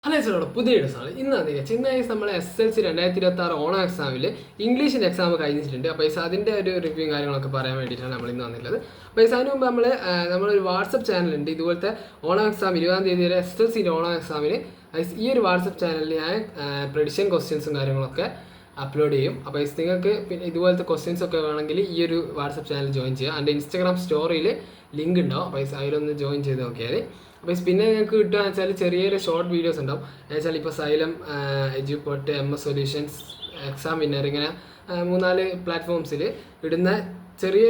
Hello ചേട്ടാ പുതിയ ദിവസമാണ് ഇന്ന് അധികം ചെന്നൈ നമ്മളെ SLC 2026 ഓണം എക്സാമിൽ ഇംഗ്ലീഷിൻ്റെ എക്സാം കഴിഞ്ഞിട്ടുണ്ട്. അപ്പോൾ അതിൻ്റെ ഒരു റിവ്യൂ കാര്യങ്ങളൊക്കെ പറയാൻ വേണ്ടിയിട്ടാണ് നമ്മൾ ഇന്ന് വന്നിട്ടുള്ളത്. അപ്പോൾ അതിന് മുമ്പ് നമ്മളൊരു വാട്സപ്പ് ചാനലുണ്ട്. ഇതുപോലത്തെ ഓണം എക്സാം 20-ാം തീയതി വരെ SLC ഓണം എക്സാമിന് ഈ ഒരു വാട്സപ്പ് ചാനലിൽ ഞാൻ പ്രഡിക്ഷൻ ക്വസ്റ്റ്യൻസും കാര്യങ്ങളൊക്കെ അപ്ലോഡ് ചെയ്യും. അപ്പോൾ നിങ്ങൾക്ക് പിന്നെ ഇതുപോലത്തെ ക്വസ്റ്റ്യൻസ് ഒക്കെ വേണമെങ്കിൽ ഈ ഒരു വാട്സപ്പ് ചാനൽ ജോയിൻ ചെയ്യുക. എൻ്റെ ഇൻസ്റ്റാഗ്രാം സ്റ്റോറിയിൽ ലിങ്ക് ഉണ്ടാവും. അപ്പോൾ അതിലൊന്ന് ജോയിൻ ചെയ്ത് നോക്കിയാൽ അപ്പോൾ പിന്നെ നിങ്ങൾക്ക് കിട്ടുകയെന്ന് വെച്ചാൽ ചെറിയൊരു ഷോർട്ട് വീഡിയോസ് ഉണ്ടാവും. എന്നുവെച്ചാൽ ഇപ്പോൾ xylem, Eduport, MS solutions, exam winner, ഇങ്ങനെ 3-4 പ്ലാറ്റ്ഫോംസിൽ ഇടുന്ന ചെറിയ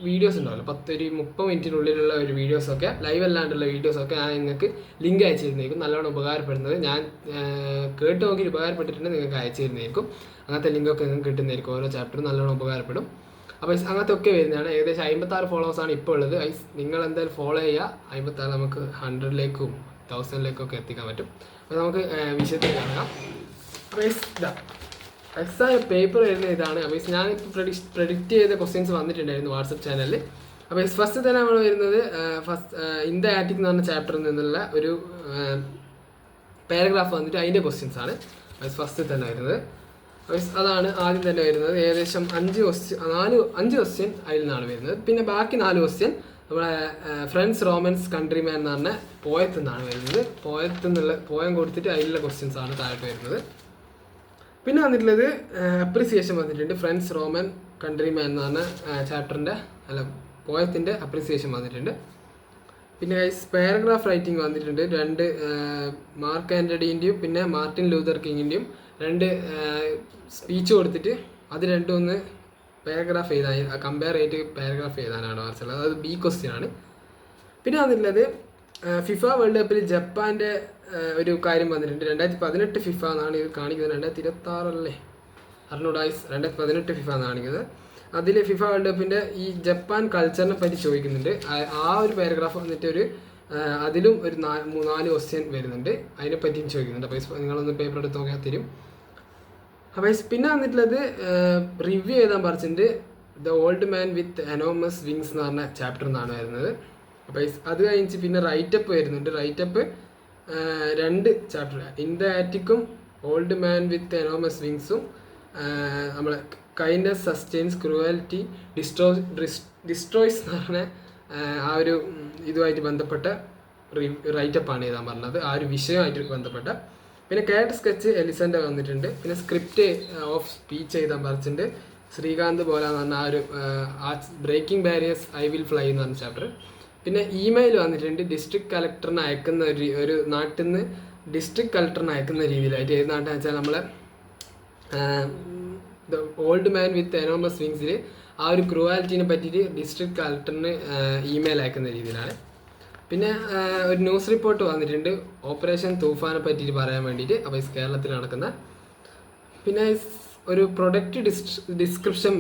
വീഡിയോസ് ഉണ്ടാവില്ല, 10-30 മിനിറ്റിനുള്ളിലുള്ള ഒരു വീഡിയോസൊക്കെ, ലൈവ് അല്ലാണ്ടുള്ള വീഡിയോസൊക്കെ ഞാൻ നിങ്ങൾക്ക് ലിങ്ക് അയച്ചു തരുന്നതായിരിക്കും. നല്ലോണം ഉപകാരപ്പെടുന്നത് ഞാൻ കേട്ട് നോക്കി ഉപകാരപ്പെട്ടിട്ടുണ്ടെങ്കിൽ നിങ്ങൾക്ക് അയച്ചു തരുന്നതായിരിക്കും. അങ്ങനത്തെ ലിങ്കൊക്കെ നിങ്ങൾക്ക് കിട്ടുന്നതായിരിക്കും. ഓരോ ചാപ്റ്ററും നല്ലോണം ഉപകാരപ്പെടും. അപ്പോൾ അങ്ങനത്തെ ഒക്കെ വരുന്നതാണ്. ഏകദേശം 56 ഫോളോവേഴ്സാണ് ഇപ്പോൾ ഉള്ളത്. നിങ്ങൾ എന്തായാലും ഫോളോ ചെയ്യുക. 56 നമുക്ക് 100-ലേക്കും 1000-ലേക്കും ഒക്കെ എത്തിക്കാൻ പറ്റും. അപ്പോൾ നമുക്ക് വിഷയത്തിൽ കാണാം. അപ്പോൾ എക്സാം പേപ്പർ വരുന്ന ഇതാണ്. അപ്പോൾ ഞാനിപ്പോൾ പ്രെഡിക്റ്റ് ചെയ്ത ക്വസ്റ്റ്യൻസ് വന്നിട്ടുണ്ടായിരുന്നു വാട്സപ്പ് ചാനലിൽ. അപ്പോൾ ഫസ്റ്റ് തന്നെ നമ്മൾ വരുന്നത് ഇൻ ദ ആറ്റിക് എന്ന് പറഞ്ഞ ചാപ്റ്ററിൽ നിന്നുള്ള ഒരു പാരഗ്രാഫ് വന്നിട്ട് അതിൻ്റെ ക്വസ്റ്റ്യൻസാണ് ഫസ്റ്റ് തന്നെ വരുന്നത്. അതാണ് ആദ്യം തന്നെ വരുന്നത്. ഏകദേശം 5 ക്വസ്റ്റ്യൻ അതിൽ നിന്നാണ് വരുന്നത്. പിന്നെ ബാക്കി 4 ക്വസ്റ്റ്യൻ നമ്മളെ ഫ്രണ്ട്സ് റോമൻസ് കൺട്രിമാൻ എന്ന് പറഞ്ഞ പോയത്ത് നിന്നാണ് വരുന്നത്. പോയം കൊടുത്തിട്ട് അതിലുള്ള ക്വസ്റ്റ്യൻസ് ആണ് താഴോട്ട് വരുന്നത്. പിന്നെ വന്നിട്ടുള്ളത് അപ്രിസിയേഷൻ വന്നിട്ടുണ്ട്. ഫ്രണ്ട്സ് റോമൻ കൺട്രിമാൻ എന്ന് പറഞ്ഞ ചാപ്റ്ററിൻ്റെ പോയത്തിൻ്റെ അപ്രിസിയേഷൻ വന്നിട്ടുണ്ട്. പിന്നെ പാരഗ്രാഫ് റൈറ്റിംഗ് വന്നിട്ടുണ്ട്. 2 മാർക്ക് ആൻ്റണിൻ്റെയും പിന്നെ മാർട്ടിൻ ലൂതർ കിങ്ങിൻ്റെയും 2 സ്പീച്ച് കൊടുത്തിട്ട് അത് രണ്ടും ഒന്ന് പാരഗ്രാഫ് എഴുതാൻ, കമ്പയർ ചെയ്തിട്ട് പാരഗ്രാഫ് എഴുതാനാണ് വാർച്ചുള്ളത്. അത് B ക്വസ്റ്റ്യൻ ആണ്. പിന്നെ വന്നിട്ടുള്ളത് ഫിഫ വേൾഡ് കപ്പിൽ ജപ്പാൻ്റെ ഒരു കാര്യം വന്നിട്ടുണ്ട്. 2018 ഫിഫ എന്നാണ് ഇത് കാണിക്കുന്നത്. 2026 അല്ലേ അറിഞ്ഞൂടായ്സ്, 2018 ഫിഫ എന്നാണ് കാണിക്കുന്നത്. അതിൽ ഫിഫ വേൾഡ് കപ്പിൻ്റെ ഈ ജപ്പാൻ കൾച്ചറിനെ പറ്റി ചോദിക്കുന്നുണ്ട്. ആ ഒരു പാരഗ്രാഫ് വന്നിട്ട് അതിലും ഒരു 4 ക്വസ്റ്റ്യൻ വരുന്നുണ്ട്. അതിനെ പറ്റിയും ചോദിക്കുന്നുണ്ട്. അപ്പോൾ നിങ്ങളൊന്ന് പേപ്പർ എടുത്ത് നോക്കിയാൽ തരും. അപ്പോൾ പിന്നെ വന്നിട്ടുള്ളത് റിവ്യൂ എഴുതാൻ പറഞ്ഞിട്ടുണ്ട്. The old man with enormous wings എന്ന് പറഞ്ഞ ചാപ്റ്റർ എന്നാണ് വരുന്നത്. അപ്പോൾ അത് കഴിഞ്ഞ് പിന്നെ റൈറ്റപ്പ് വരുന്നുണ്ട്. റൈറ്റപ്പ് 2 ചാപ്റ്റർ, ഇൻ ദ ആറ്റിക്കും ഓൾഡ് മാൻ വിത്ത് എനോമസ് വിങ്സും നമ്മളെ കൈൻഡ്നസ് സസ്റ്റെയിൻസ് ക്രൂവൽറ്റി ഡിസ്ട്രോയ്സ് എന്ന് പറഞ്ഞ ആ ഒരു ഇതുമായിട്ട് ബന്ധപ്പെട്ട റൈറ്റപ്പാണ് എഴുതാൻ പറഞ്ഞത്, ആ ഒരു വിഷയമായിട്ട് ബന്ധപ്പെട്ട. പിന്നെ കാറ്റ് സ്കെച്ച് എലിസൻ്റെ വന്നിട്ടുണ്ട്. പിന്നെ സ്ക്രിപ്റ്റ് ഓഫ് സ്പീച്ച് എഴുതാൻ പറഞ്ഞിട്ടുണ്ട്. ശ്രീകാന്ത് ബോല എന്ന് പറഞ്ഞ ആ breaking barriers I will fly എന്ന് പറഞ്ഞ ചാപ്റ്റർ. പിന്നെ ഇമെയിൽ വന്നിട്ടുണ്ട്. ഡിസ്ട്രിക്ട് കളക്ടറിനെ അയക്കുന്ന ഒരു നാട്ടിൽ നിന്ന് ഡിസ്ട്രിക്ട് കളക്ടറിനെ അയക്കുന്ന രീതിയിലായിട്ട്. ഏത് നാട്ടിൽ വെച്ചാൽ നമ്മളെ the old man with enormous വിങ്സിൽ ആ ഒരു ക്രൂവാലിറ്റീനെ പറ്റിയിട്ട് ഡിസ്ട്രിക്ട് കളക്ടറിന് ഇമെയിൽ അയക്കുന്ന രീതിയിലാണ്. പിന്നെ ഒരു ന്യൂസ് റിപ്പോർട്ട് വന്നിട്ടുണ്ട് ഓപ്പറേഷൻ തൂഫാനെ പറ്റിയിട്ട് പറയാൻ വേണ്ടിയിട്ട്. അപ്പോൾ കേരളത്തിൽ നടക്കുന്ന. പിന്നെ ഒരു പ്രൊഡക്റ്റ് ഡിസ്ക്രിപ്ഷൻ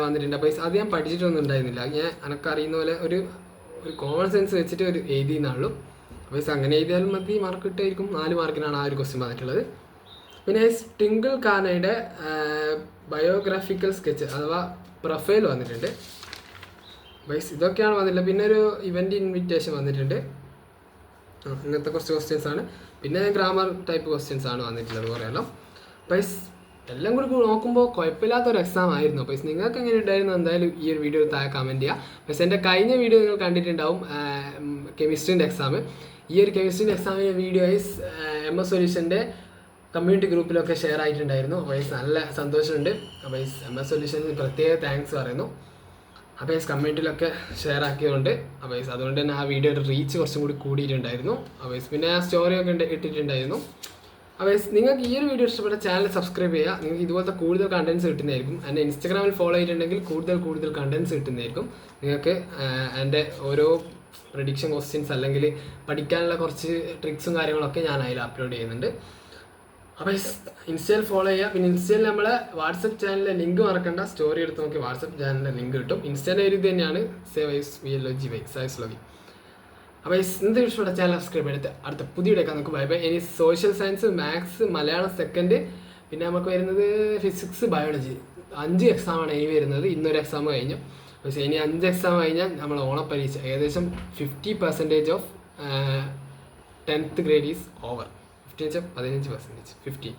വന്നിട്ടുണ്ട്. അപ്പോൾ അത് ഞാൻ പഠിച്ചിട്ടൊന്നും ഉണ്ടായിരുന്നില്ല. എനിക്കറിയുന്ന പോലെ ഒരു കോമൺ സെൻസ് വെച്ചിട്ട് എഴുതിയെന്നുള്ളൂ. അപ്പോൾ അങ്ങനെ എഴുതിയാലും മതി, മാർക്ക് കിട്ടായിരിക്കും. 4 മാർക്കിനാണ് ആ ഒരു ക്വസ്റ്റ്യൻ വന്നിട്ടുള്ളത്. പിന്നെ ടിങ്കിൾ കാനയുടെ ബയോഗ്രാഫിക്കൽ സ്കെച്ച് അഥവാ പ്രൊഫൈൽ വന്നിട്ടുണ്ട്. ഇതൊക്കെയാണ് വന്നിട്ടുള്ളത്. പിന്നെ ഒരു ഇവൻ്റ് ഇൻവിറ്റേഷൻ വന്നിട്ടുണ്ട്. ഇങ്ങനത്തെ കുറച്ച് ക്വസ്റ്റ്യൻസ് ആണ്. പിന്നെ ഗ്രാമർ ടൈപ്പ് ക്വസ്റ്റ്യൻസ് ആണ് വന്നിട്ടുള്ളത് കുറേയെല്ലാം. എല്ലാം കൂടി നോക്കുമ്പോൾ കുഴപ്പമില്ലാത്തൊരു എക്സാം ആയിരുന്നു. നിങ്ങൾക്ക് എങ്ങനെ ഉണ്ടായിരുന്നു എന്തായാലും ഈ ഒരു വീഡിയോ താഴെ കമൻറ്റ് ചെയ്യുക. എൻ്റെ കഴിഞ്ഞ വീഡിയോ നിങ്ങൾ കണ്ടിട്ടുണ്ടാവും, കെമിസ്ട്രീൻ്റെ എക്സാം. ഈ ഒരു കെമിസ്ട്രീൻ്റെ എക്സാമിൻ്റെ വീഡിയോ MS സൊല്യൂഷൻ്റെ കമ്മ്യൂണിറ്റി ഗ്രൂപ്പിലൊക്കെ ഷെയർ ആയിട്ടുണ്ടായിരുന്നു. നല്ല സന്തോഷമുണ്ട്. MS സൊല്യൂഷന് പ്രത്യേക താങ്ക്സ് പറയുന്നു. അപ്പോൾ കമ്മ്യൂണിറ്റിയിലൊക്കെ ഷെയർ ആക്കിയതുകൊണ്ട് അതുകൊണ്ട് തന്നെ ആ വീഡിയോയുടെ റീച്ച് കുറച്ചും കൂടി കൂടിയിട്ടുണ്ടായിരുന്നു. പിന്നെ ആ സ്റ്റോറിയൊക്കെ ഇട്ടിട്ടുണ്ടായിരുന്നു. നിങ്ങൾക്ക് ഈ ഒരു വീഡിയോ ഇഷ്ടപ്പെട്ട ചാനൽ സബ്സ്ക്രൈബ് ചെയ്യുക. നിങ്ങൾക്ക് ഇതുപോലത്തെ കൂടുതൽ കണ്ടൻസ് കിട്ടുന്നതായിരിക്കും. എൻ്റെ ഇൻസ്റ്റാഗ്രാമിൽ ഫോളോ ചെയ്തിട്ടുണ്ടെങ്കിൽ കൂടുതൽ കണ്ടൻസ് കിട്ടുന്നതായിരിക്കും. നിങ്ങൾക്ക് എൻ്റെ ഓരോ പ്രഡിക്ഷൻ ക്വസ്റ്റ്യൻസ് അല്ലെങ്കിൽ പഠിക്കാനുള്ള കുറച്ച് ട്രിക്സും കാര്യങ്ങളൊക്കെ ഞാൻ അതിൽ അപ്ലോഡ് ചെയ്യുന്നുണ്ട്. അപ്പോൾ ഇൻസ്റ്റയിൽ ഫോളോ ചെയ്യുക. പിന്നെ ഇൻസ്റ്റയിൽ നമ്മളെ വാട്സപ്പ് ചാനലിലെ ലിങ്ക് മറക്കണ്ട. സ്റ്റോറി എടുത്ത് നോക്കി വാട്സപ്പ് ചാനലിൻ്റെ ലിങ്ക് കിട്ടും. ഇൻസ്റ്റയിലെ ഒരു ഇത് തന്നെയാണ് SAVLOGY. അപ്പോൾ എന്ത് ഇഷ്ടപ്പെട്ട ചാനൽ സബ്സ്ക്രൈബ് ചെയ്തിട്ട് അടുത്ത പുതിയ വീഡിയോ നമുക്ക് ബൈ. ഇനി social science, maths, Malayalam second, പിന്നെ നമുക്ക് വരുന്നത് ഫിസിക്സ്, ബയോളജി 5 എക്സാമാണ് ഇനി വരുന്നത്. ഇന്നൊരു എക്സാം കഴിഞ്ഞു. ഇനി 5 എക്സാം കഴിഞ്ഞാൽ നമ്മൾ ഓണപ്പരീക്ഷ ഏകദേശം 50% of 10th grade is over. 15 15%, 15.